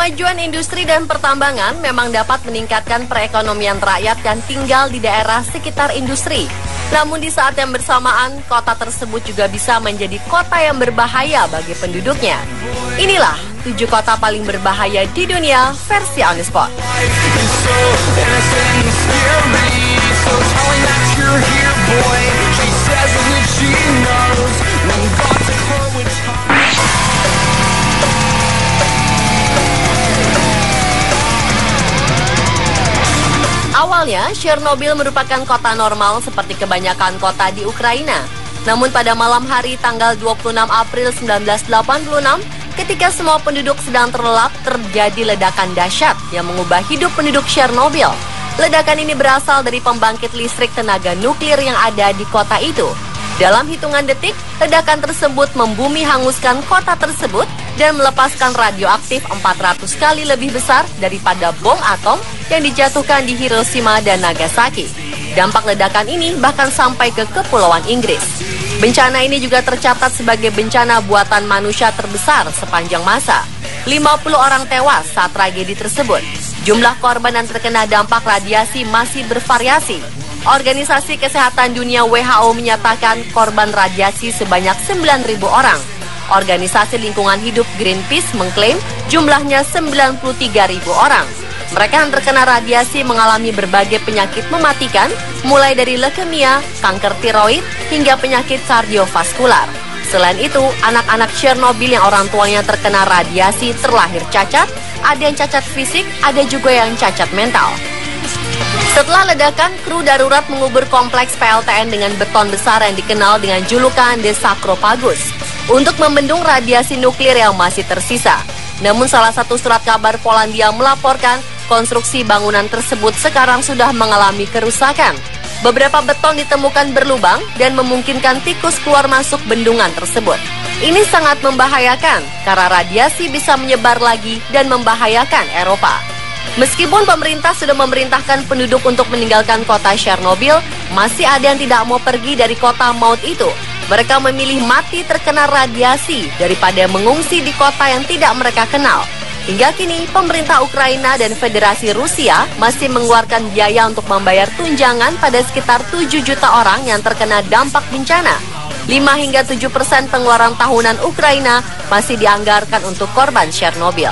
Kemajuan industri dan pertambangan memang dapat meningkatkan perekonomian rakyat yang tinggal di daerah sekitar industri. Namun di saat yang bersamaan, kota tersebut juga bisa menjadi kota yang berbahaya bagi penduduknya. Inilah 7 kota paling berbahaya di dunia versi On The Spot. Awalnya, Chernobyl merupakan kota normal seperti kebanyakan kota di Ukraina. Namun pada malam hari tanggal 26 April 1986, ketika semua penduduk sedang terlelap, terjadi ledakan dahsyat yang mengubah hidup penduduk Chernobyl. Ledakan ini berasal dari pembangkit listrik tenaga nuklir yang ada di kota itu. Dalam hitungan detik, ledakan tersebut membumi hanguskan kota tersebut dan melepaskan radioaktif 400 kali lebih besar daripada bom atom yang dijatuhkan di Hiroshima dan Nagasaki. Dampak ledakan ini bahkan sampai ke Kepulauan Inggris. Bencana ini juga tercatat sebagai bencana buatan manusia terbesar sepanjang masa. 50 orang tewas saat tragedi tersebut. Jumlah korban yang terkena dampak radiasi masih bervariasi. Organisasi Kesehatan Dunia WHO menyatakan korban radiasi sebanyak 9.000 orang. Organisasi Lingkungan Hidup Greenpeace mengklaim jumlahnya 93.000 orang. Mereka yang terkena radiasi mengalami berbagai penyakit mematikan, mulai dari leukemia, kanker tiroid, hingga penyakit kardiovaskular. Selain itu, anak-anak Chernobyl yang orang tuanya terkena radiasi terlahir cacat, ada yang cacat fisik, ada juga yang cacat mental. Setelah ledakan, kru darurat mengubur kompleks PLTN dengan beton besar yang dikenal dengan julukan The Sarcophagus untuk membendung radiasi nuklir yang masih tersisa. Namun salah satu surat kabar Polandia melaporkan konstruksi bangunan tersebut sekarang sudah mengalami kerusakan. Beberapa beton ditemukan berlubang dan memungkinkan tikus keluar masuk bendungan tersebut. Ini sangat membahayakan karena radiasi bisa menyebar lagi dan membahayakan Eropa. Meskipun pemerintah sudah memerintahkan penduduk untuk meninggalkan kota Chernobyl, masih ada yang tidak mau pergi dari kota maut itu. Mereka memilih mati terkena radiasi daripada mengungsi di kota yang tidak mereka kenal. Hingga kini, pemerintah Ukraina dan Federasi Rusia masih mengeluarkan biaya untuk membayar tunjangan pada sekitar 7 juta orang yang terkena dampak bencana. 5 hingga 7% pengeluaran tahunan Ukraina masih dianggarkan untuk korban Chernobyl.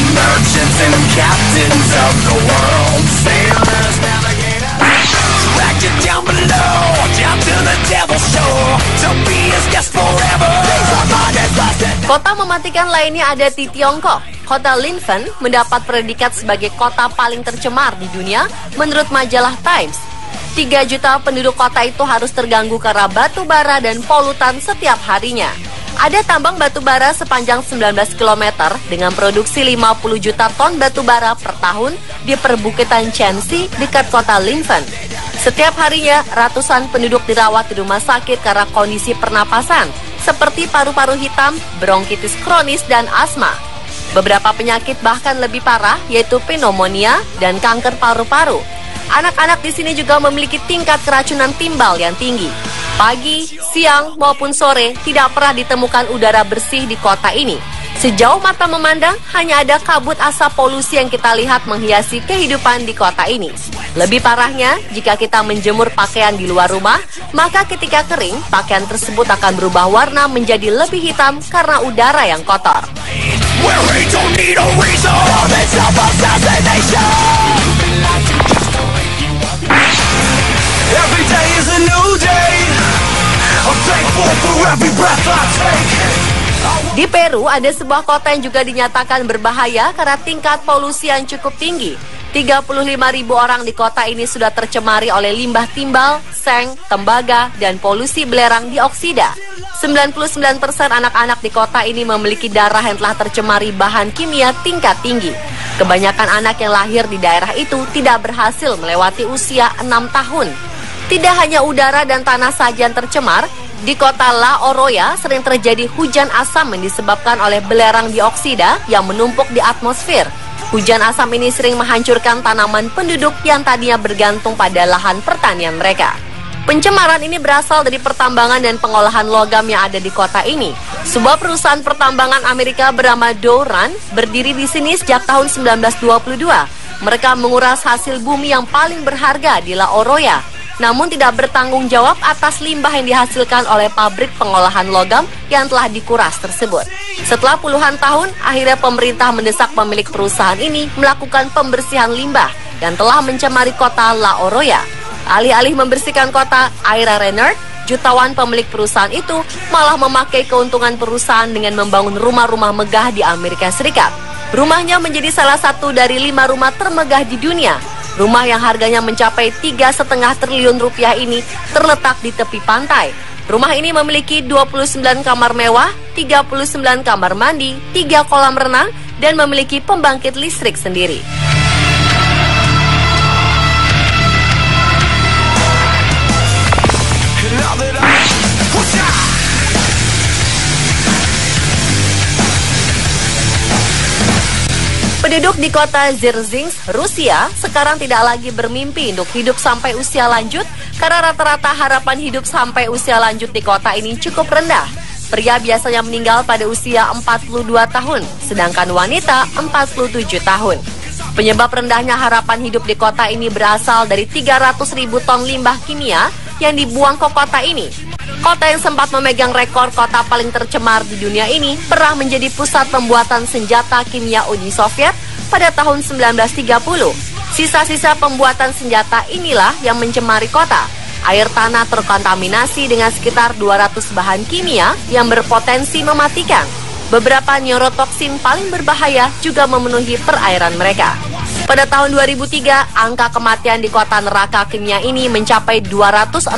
Merchants and captains of the world, sailors, navigators, dragged it down below, down to the devil's shore, to be his guest forever. Kota mematikan lainnya ada di Tiongkok. Kota Linfen mendapat predikat sebagai kota paling tercemar di dunia menurut majalah Times. 3 juta penduduk kota itu harus terganggu karena batu bara dan polutan setiap harinya. Ada tambang batu bara sepanjang 19 km dengan produksi 50 juta ton batu bara per tahun di perbukitan Chensi dekat kota Linfen. Setiap harinya, ratusan penduduk dirawat di rumah sakit karena kondisi pernapasan, seperti paru-paru hitam, bronkitis kronis, dan asma. Beberapa penyakit bahkan lebih parah, yaitu pneumonia dan kanker paru-paru. Anak-anak di sini juga memiliki tingkat keracunan timbal yang tinggi. Pagi, siang, maupun sore tidak pernah ditemukan udara bersih di kota ini. Sejauh mata memandang, hanya ada kabut asap polusi yang kita lihat menghiasi kehidupan di kota ini. Lebih parahnya, jika kita menjemur pakaian di luar rumah, maka ketika kering, pakaian tersebut akan berubah warna menjadi lebih hitam karena udara yang kotor. Every day is a new day. I'm thankful for every breath I take. Di Peru ada sebuah kota yang juga dinyatakan berbahaya karena tingkat polusi yang cukup tinggi. 35.000 orang di kota ini sudah tercemari oleh limbah timbal, seng, tembaga, dan polusi belerang dioksida. 99% anak-anak di kota ini memiliki darah yang telah tercemari bahan kimia tingkat tinggi. Kebanyakan anak yang lahir di daerah itu tidak berhasil melewati usia 6 tahun. Tidak hanya udara dan tanah saja yang tercemar, di kota La Oroya sering terjadi hujan asam yang disebabkan oleh belerang dioksida yang menumpuk di atmosfer. Hujan asam ini sering menghancurkan tanaman penduduk yang tadinya bergantung pada lahan pertanian mereka. Pencemaran ini berasal dari pertambangan dan pengolahan logam yang ada di kota ini. Sebuah perusahaan pertambangan Amerika bernama Dow Run berdiri di sini sejak tahun 1922. Mereka menguras hasil bumi yang paling berharga di La Oroya, namun tidak bertanggung jawab atas limbah yang dihasilkan oleh pabrik pengolahan logam yang telah dikuras tersebut. Setelah puluhan tahun, akhirnya pemerintah mendesak pemilik perusahaan ini melakukan pembersihan limbah yang telah mencemari kota La Oroya. Alih-alih membersihkan kota, Ira Renard, jutawan pemilik perusahaan itu, malah memakai keuntungan perusahaan dengan membangun rumah-rumah megah di Amerika Serikat. Rumahnya menjadi salah satu dari 5 rumah termegah di dunia. Rumah yang harganya mencapai 3,5 triliun rupiah ini terletak di tepi pantai. Rumah ini memiliki 29 kamar mewah, 39 kamar mandi, 3 kolam renang, dan memiliki pembangkit listrik sendiri. Penduduk di kota Dzержinsk, Rusia, sekarang tidak lagi bermimpi untuk hidup sampai usia lanjut karena rata-rata harapan hidup sampai usia lanjut di kota ini cukup rendah. Pria biasanya meninggal pada usia 42 tahun, sedangkan wanita 47 tahun. Penyebab rendahnya harapan hidup di kota ini berasal dari 300.000 ton limbah kimia yang dibuang ke kota ini. Kota yang sempat memegang rekor kota paling tercemar di dunia ini pernah menjadi pusat pembuatan senjata kimia Uni Soviet pada tahun 1930. Sisa-sisa pembuatan senjata inilah yang mencemari kota. Air tanah terkontaminasi dengan sekitar 200 bahan kimia yang berpotensi mematikan. Beberapa neurotoksin paling berbahaya juga memenuhi perairan mereka. Pada tahun 2003, angka kematian di kota neraka kimia ini mencapai 260%,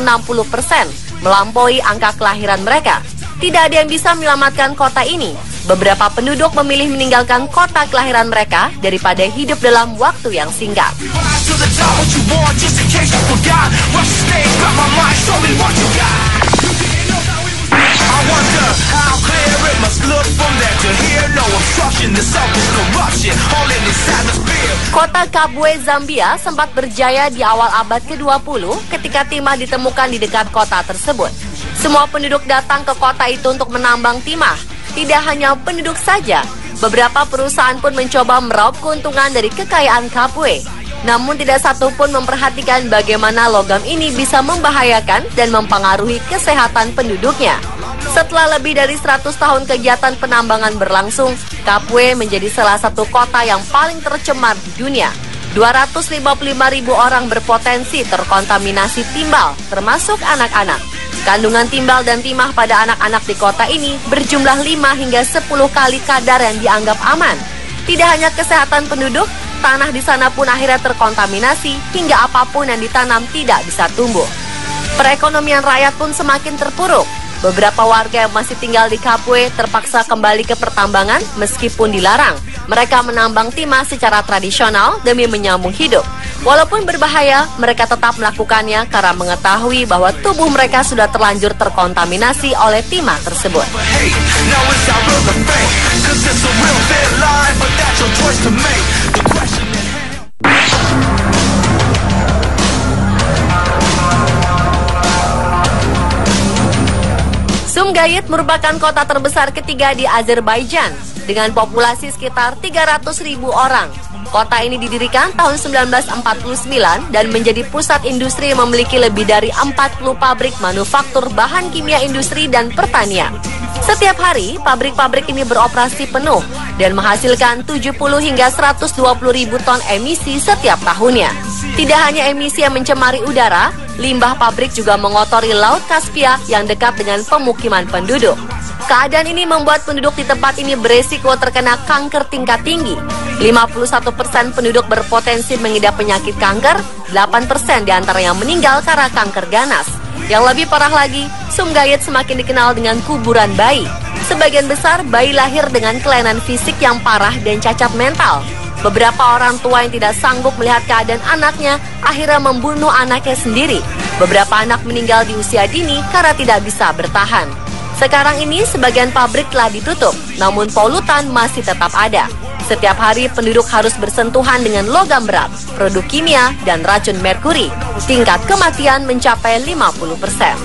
melampaui angka kelahiran mereka. Tidak ada yang bisa menyelamatkan kota ini. Beberapa penduduk memilih meninggalkan kota kelahiran mereka daripada hidup dalam waktu yang singkat. Kota Kabwe, Zambia sempat berjaya di awal abad ke-20 ketika timah ditemukan di dekat kota tersebut. Semua penduduk datang ke kota itu untuk menambang timah. Tidak hanya penduduk saja, beberapa perusahaan pun mencoba meraup keuntungan dari kekayaan Kabwe. Namun tidak satu pun memperhatikan bagaimana logam ini bisa membahayakan dan mempengaruhi kesehatan penduduknya. Setelah lebih dari 100 tahun kegiatan penambangan berlangsung, Kabwe menjadi salah satu kota yang paling tercemar di dunia. 255.000 orang berpotensi terkontaminasi timbal, termasuk anak-anak. Kandungan timbal dan timah pada anak-anak di kota ini berjumlah 5 hingga 10 kali kadar yang dianggap aman. Tidak hanya kesehatan penduduk, tanah di sana pun akhirnya terkontaminasi hingga apapun yang ditanam tidak bisa tumbuh. Perekonomian rakyat pun semakin terpuruk. Beberapa warga yang masih tinggal di Kabwe terpaksa kembali ke pertambangan meskipun dilarang. Mereka menambang timah secara tradisional demi menyambung hidup. Walaupun berbahaya, mereka tetap melakukannya karena mengetahui bahwa tubuh mereka sudah terlanjur terkontaminasi oleh timah tersebut. Sumgayit merupakan kota terbesar ketiga di Azerbaijan dengan populasi sekitar 300.000 orang. Kota ini didirikan tahun 1949 dan menjadi pusat industri yang memiliki lebih dari 40 pabrik manufaktur bahan kimia industri dan pertanian. Setiap hari, pabrik-pabrik ini beroperasi penuh dan menghasilkan 70 hingga 120 ribu ton emisi setiap tahunnya. Tidak hanya emisi yang mencemari udara, limbah pabrik juga mengotori Laut Kaspia yang dekat dengan pemukiman penduduk. Keadaan ini membuat penduduk di tempat ini beresiko terkena kanker tingkat tinggi. 51% penduduk berpotensi mengidap penyakit kanker, 8% diantaranya meninggal karena kanker ganas. Yang lebih parah lagi, Sumgayit semakin dikenal dengan kuburan bayi. Sebagian besar bayi lahir dengan kelainan fisik yang parah dan cacat mental. Beberapa orang tua yang tidak sanggup melihat keadaan anaknya akhirnya membunuh anaknya sendiri. Beberapa anak meninggal di usia dini karena tidak bisa bertahan. Sekarang ini sebagian pabrik telah ditutup, namun polutan masih tetap ada. Setiap hari penduduk harus bersentuhan dengan logam berat, produk kimia, dan racun merkuri. Tingkat kematian mencapai 50%.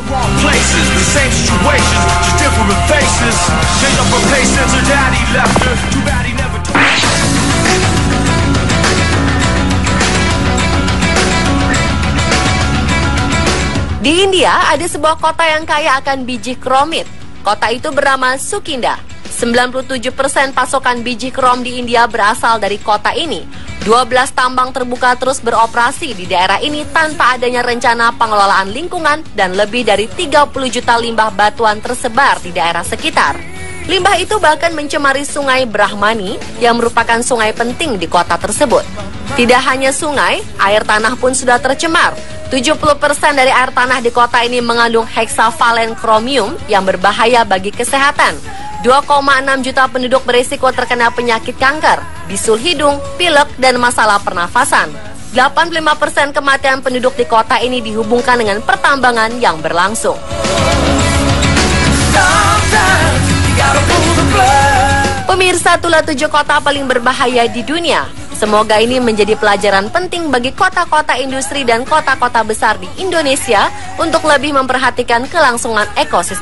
Di India, ada sebuah kota yang kaya akan biji kromit. Kota itu bernama Sukinda. 97% pasokan biji krom di India berasal dari kota ini. 12 tambang terbuka terus beroperasi di daerah ini tanpa adanya rencana pengelolaan lingkungan dan lebih dari 30 juta limbah batuan tersebar di daerah sekitar. Limbah itu bahkan mencemari sungai Brahmani yang merupakan sungai penting di kota tersebut. Tidak hanya sungai, air tanah pun sudah tercemar. 70% dari air tanah di kota ini mengandung heksavalen kromium yang berbahaya bagi kesehatan. 2,6 juta penduduk berisiko terkena penyakit kanker, bisul hidung, pilek, dan masalah pernafasan. 85% kematian penduduk di kota ini dihubungkan dengan pertambangan yang berlangsung. Pemirsa, itulah 7 kota paling berbahaya di dunia. Semoga ini menjadi pelajaran penting bagi kota-kota industri dan kota-kota besar di Indonesia untuk lebih memperhatikan kelangsungan ekosistem.